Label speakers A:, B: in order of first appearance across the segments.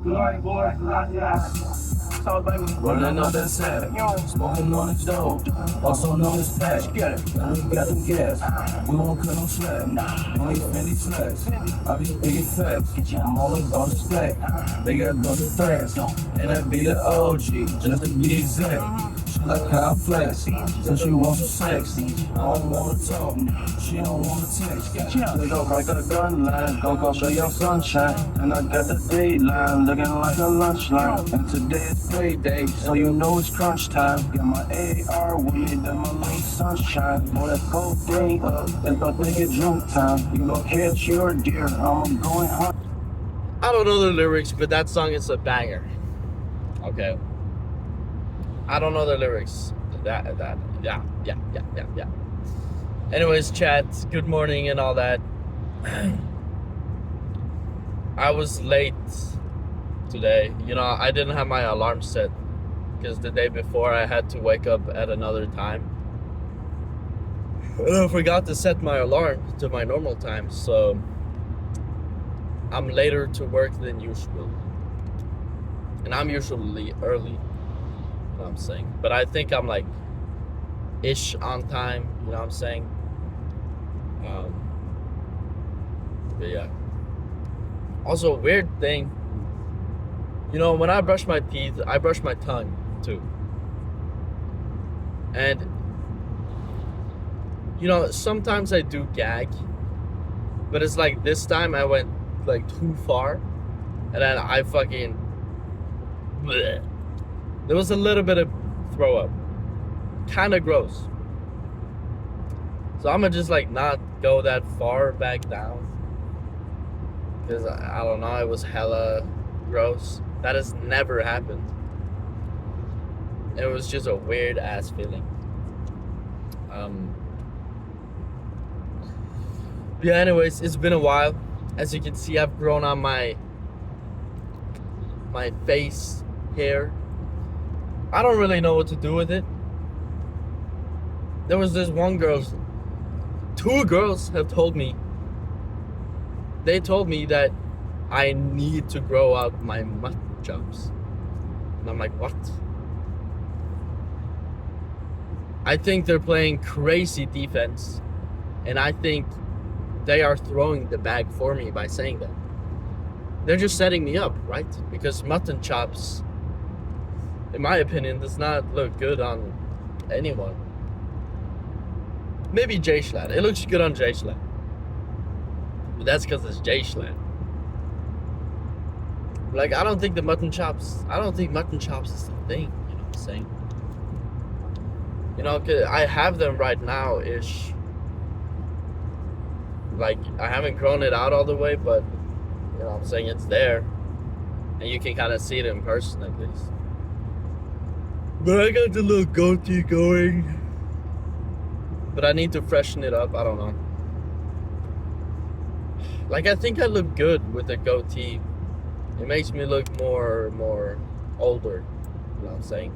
A: Like boy, running up that sack, smoking on his dope, also known as pack. And we got them gas, we won't cut no slack. Only Fendi slacks, I be speaking facts. I'm all about the stack, they got bunch of facts. And I be the OG, just to be exact. She like how I flex, so she wants some sex. I don't wanna talk, she don't wanna text. They go like a gun line, go show your sunshine. And I got the dateline, looking like a lunch line. And today is payday, so you know it's crunch time. Got my AR with me, then my late sunshine. Boy, that cold day up, it's about to get drunk time. You gon' catch your deer, I'm going home.
B: I don't know the lyrics, but that song is a banger. Okay. I don't know the lyrics. Yeah. Anyways, chat, good morning and all that. I was late today. You know, I didn't have my alarm set because the day before I had to wake up at another time. And I forgot to set my alarm to my normal time, so I'm later to work than usual. And I'm usually early, you know what I'm saying? But I think I'm like ish on time, you know what I'm saying? But yeah. Also, weird thing, you know, when I brush my teeth, I brush my tongue too. And, you know, sometimes I do gag, but it's like this time I went like too far, and then I fucking, bleh. There was a little bit of throw up, kind of gross. So I'm gonna just like not go that far back down, because I don't know, it was hella gross. That has never happened. It was just a weird ass feeling. Yeah, anyways, it's been a while. As you can see, I've grown on my face hair. I don't really know what to do with it. There was this one girl, two girls have told me, they told me that I need to grow out my mutton chops. And I'm like, what? I think they're playing crazy defense, and I think they are throwing the bag for me by saying that. They're just setting me up, right? Because mutton chops, in my opinion, does not look good on anyone. Maybe Jay Schlatt. It looks good on Jay Schlatt. But that's because it's Jay Schlatt. Like, I don't think mutton chops is the thing, you know what I'm saying? You know, 'cause I have them right now-ish. Like, I haven't grown it out all the way, but, you know what I'm saying, it's there. And you can kind of see it in person, at least. But I got the little goatee going. But I need to freshen it up, I don't know. Like, I think I look good with the goatee. It makes me look more older, you know what I'm saying?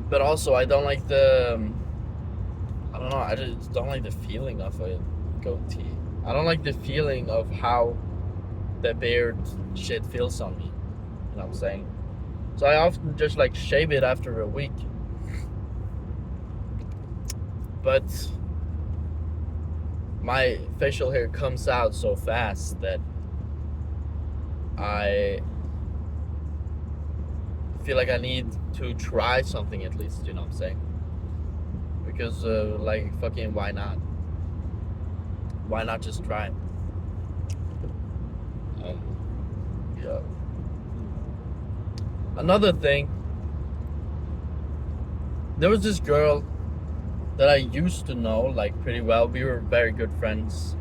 B: But also, I don't like I don't know, I just don't like the feeling of a goatee. I don't like the feeling of how the beard shit feels on me, you know what I'm saying? So I often just like shave it after a week. But my facial hair comes out so fast that I feel like I need to try something at least, you know what I'm saying? Because, like, fucking, why not? Why not just try it? Yeah. Another thing, there was this girl that I used to know, like, pretty well. We were very good friends.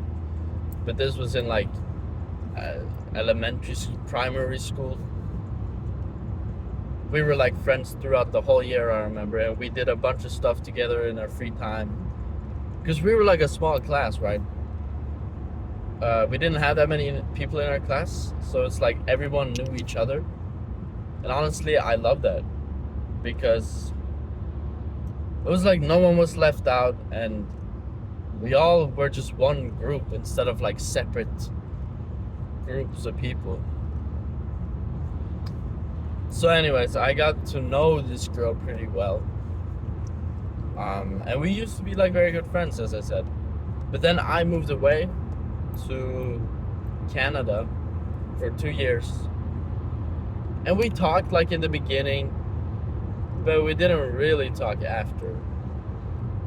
B: But this was in, like, primary school. We were like friends throughout the whole year, I remember, and we did a bunch of stuff together in our free time. Because we were like a small class, right? We didn't have that many people in our class, so it's like everyone knew each other. And honestly, I love that, because it was like no one was left out, and we all were just one group instead of like separate groups of people. So, anyways, I got to know this girl pretty well. And we used to be like very good friends, as I said. But then I moved away to Canada for 2 years. And we talked like in the beginning, but we didn't really talk after.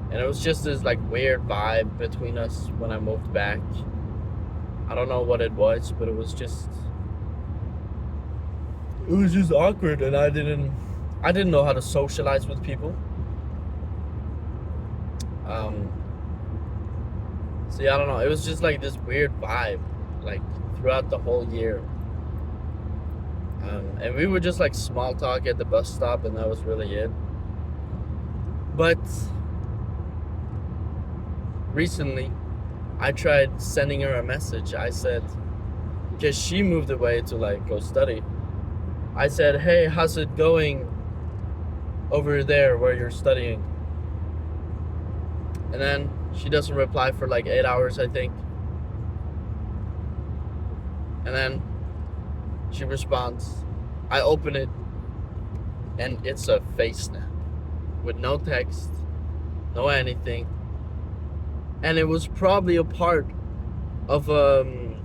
B: And it was just this like weird vibe between us when I moved back. I don't know what it was, but it was just awkward, and I didn't know how to socialize with people. See, I don't know. It was just like this weird vibe, like throughout the whole year. And we would just like small talk at the bus stop, and that was really it. But recently, I tried sending her a message. I said, because she moved away to like go study. I said, hey, how's it going over there where you're studying? And then she doesn't reply for like 8 hours, I think. And then she responds. I open it, and it's a face snap with no text, no anything. And it was probably a part of you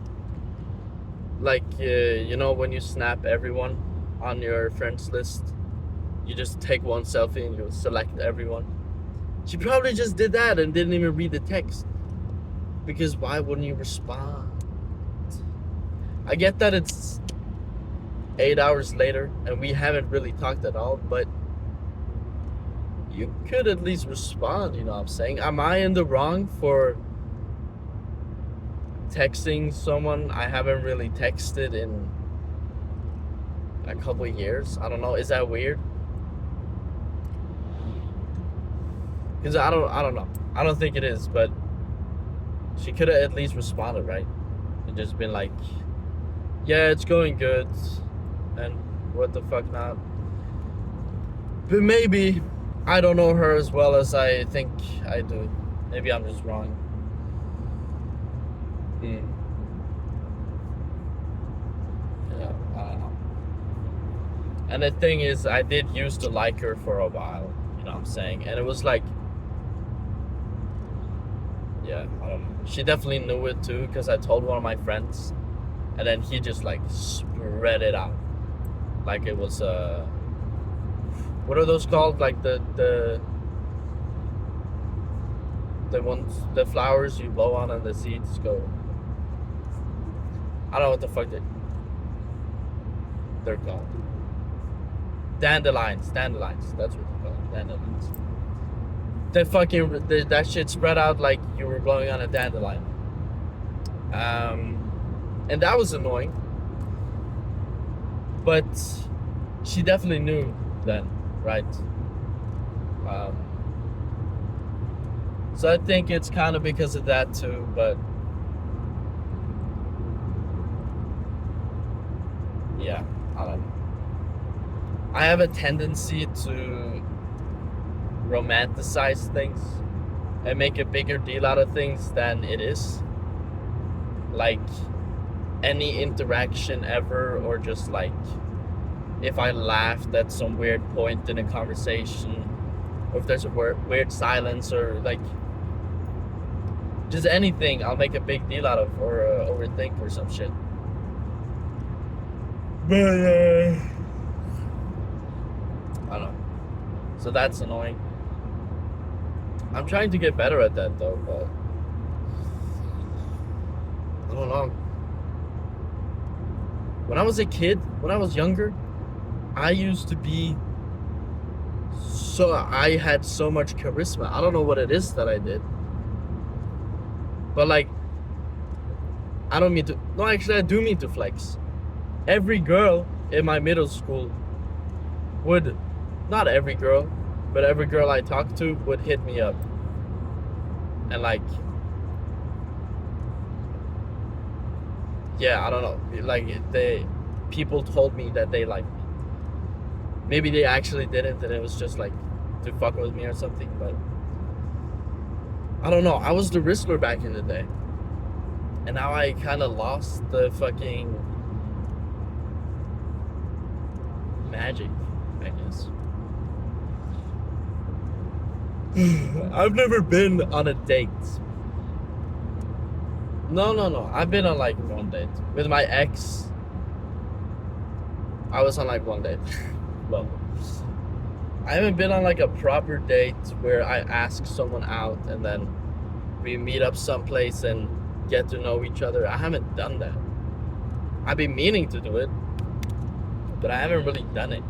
B: know, when you snap everyone on your friends list, you just take one selfie and you select everyone. She probably just did that and didn't even read the text, because why wouldn't you respond? I get that it's 8 hours later and we haven't really talked at all, but you could at least respond, you know what I'm saying? Am I in the wrong for texting someone I haven't really texted in a couple of years? I don't know. Is that weird? Because I don't know. I don't think it is, but she could have at least responded, right? And just been like, yeah, it's going good, and what the fuck not. But maybe I don't know her as well as I think I do. Maybe I'm just wrong. Yeah, I don't know. And the thing is, I did used to like her for a while, you know what I'm saying? And it was like, yeah, I don't know. She definitely knew it too, because I told one of my friends, and then he just like spread it out. Like it was, what are those called? Like the ones, the flowers you blow on and the seeds go. I don't know what the fuck they're called. Dandelions. That's what they're called. Dandelions. That shit spread out like you were blowing on a dandelion. And that was annoying. But she definitely knew then, right? So I think it's kind of because of that too, but yeah, I don't know. I have a tendency to romanticize things and make a bigger deal out of things than it is. Like any interaction ever, or just like if I laughed at some weird point in a conversation, or if there's a weird silence, or like just anything, I'll make a big deal out of, or overthink or some shit. But I don't know. So that's annoying. I'm trying to get better at that though, but I don't know. When I was a kid, when I was younger, I used to be I had so much charisma. I don't know what it is that I did. But like, I don't mean to, no, actually I do mean to flex. Every girl in my middle school would, not every girl, but every girl I talked to would hit me up. And like, yeah, I don't know. Like, people told me that they liked me. Maybe they actually didn't, and it was just like to fuck with me or something, but I don't know. I was the Rizzler back in the day. And now I kind of lost the fucking magic, I guess. I've never been on a date. No. I've been on like one date. With my ex, I was on like one date. Well, I haven't been on like a proper date where I ask someone out and then we meet up someplace and get to know each other. I haven't done that. I've been meaning to do it, but I haven't really done it.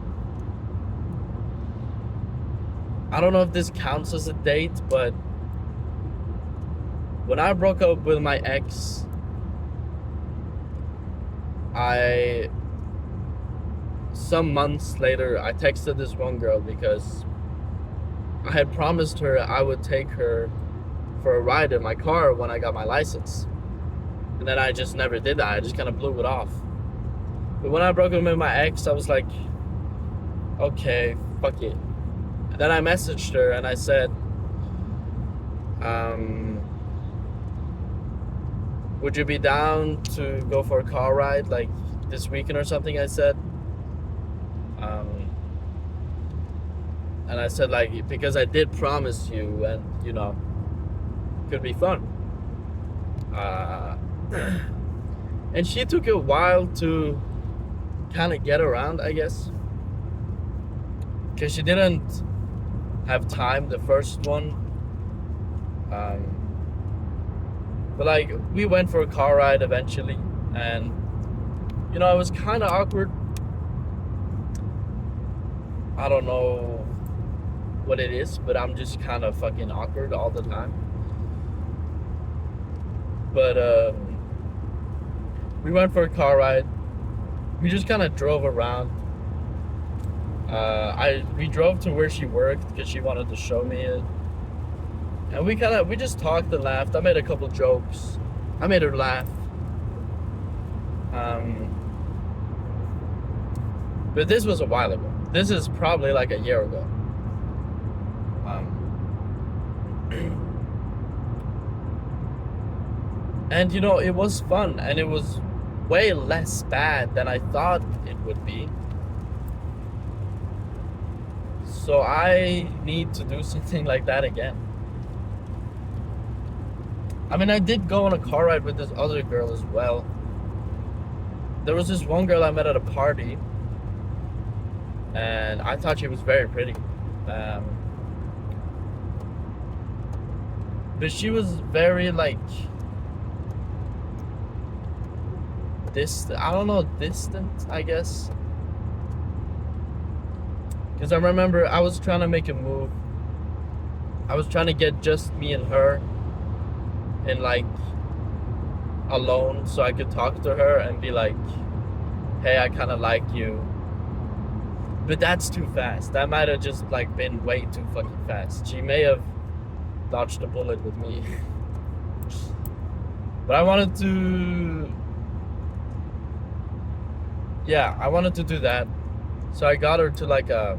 B: I don't know if this counts as a date, but when I broke up with my ex, some months later, I texted this one girl because I had promised her I would take her for a ride in my car when I got my license. And then I just never did that. I just kind of blew it off. But when I broke up with my ex, I was like, okay, fuck it. And then I messaged her and I said, would you be down to go for a car ride like this weekend or something? I said. And I said, like, because I did promise you, and you know, it could be fun. And she took a while to kind of get around, I guess, because she didn't have time the first one. But like, we went for a car ride eventually, and you know, it was kind of awkward. I don't know what it is, but I'm just kind of fucking awkward all the time. But we went for a car ride. We just kind of drove around. We drove to where she worked because she wanted to show me it. And we just talked and laughed. I made a couple jokes. I made her laugh. But this was a while ago. This is probably like a year ago. And you know, it was fun, and it was way less bad than I thought it would be. So I need to do something like that again. I mean, I did go on a car ride with this other girl as well. There was this one girl I met at a party, and I thought she was very pretty. But she was very like distant, I guess. Because I remember I was trying to make a move. I was trying to get just me and her and like alone so I could talk to her and be like, hey, I kind of like you. But that's too fast. That might have just like been way too fucking fast. She may have dodged a bullet with me. But I wanted to do that. So I got her to like a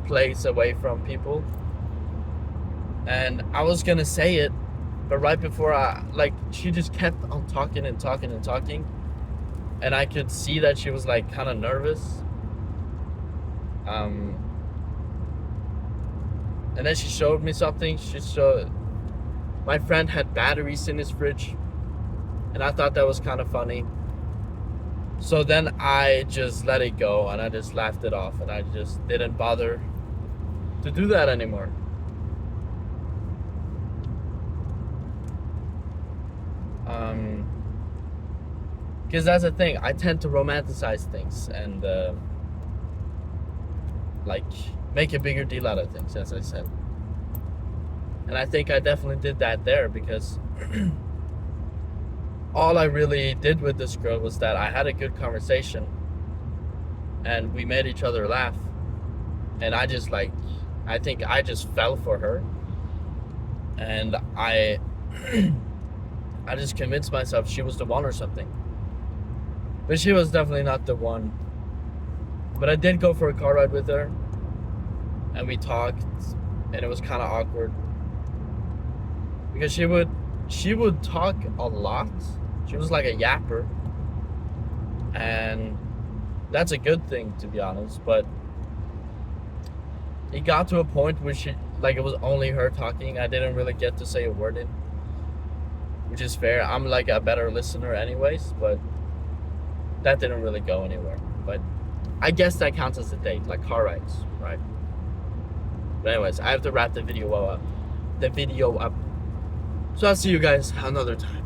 B: place away from people. And I was gonna say it, but right before she just kept on talking and talking and talking. And I could see that she was like kind of nervous. And then she showed me something. My friend had batteries in his fridge. And I thought that was kind of funny. So then I just let it go and I just laughed it off and I just didn't bother to do that anymore. Because that's the thing, I tend to romanticize things and like make a bigger deal out of things, as I said. And I think I definitely did that there because all I really did with this girl was that I had a good conversation and we made each other laugh. And I think I just fell for her. And I just convinced myself she was the one or something. But she was definitely not the one. But I did go for a car ride with her. And we talked. And it was kind of awkward. Because she would she would talk a lot. She was like a yapper, and that's a good thing, to be honest. But it got to a point where she, like, it was only her talking. I didn't really get to say a word in, which is fair. I'm like a better listener, anyways. But that didn't really go anywhere. But I guess that counts as a date, like car rides, right? But anyways, I have to wrap the video up. So I'll see you guys another time.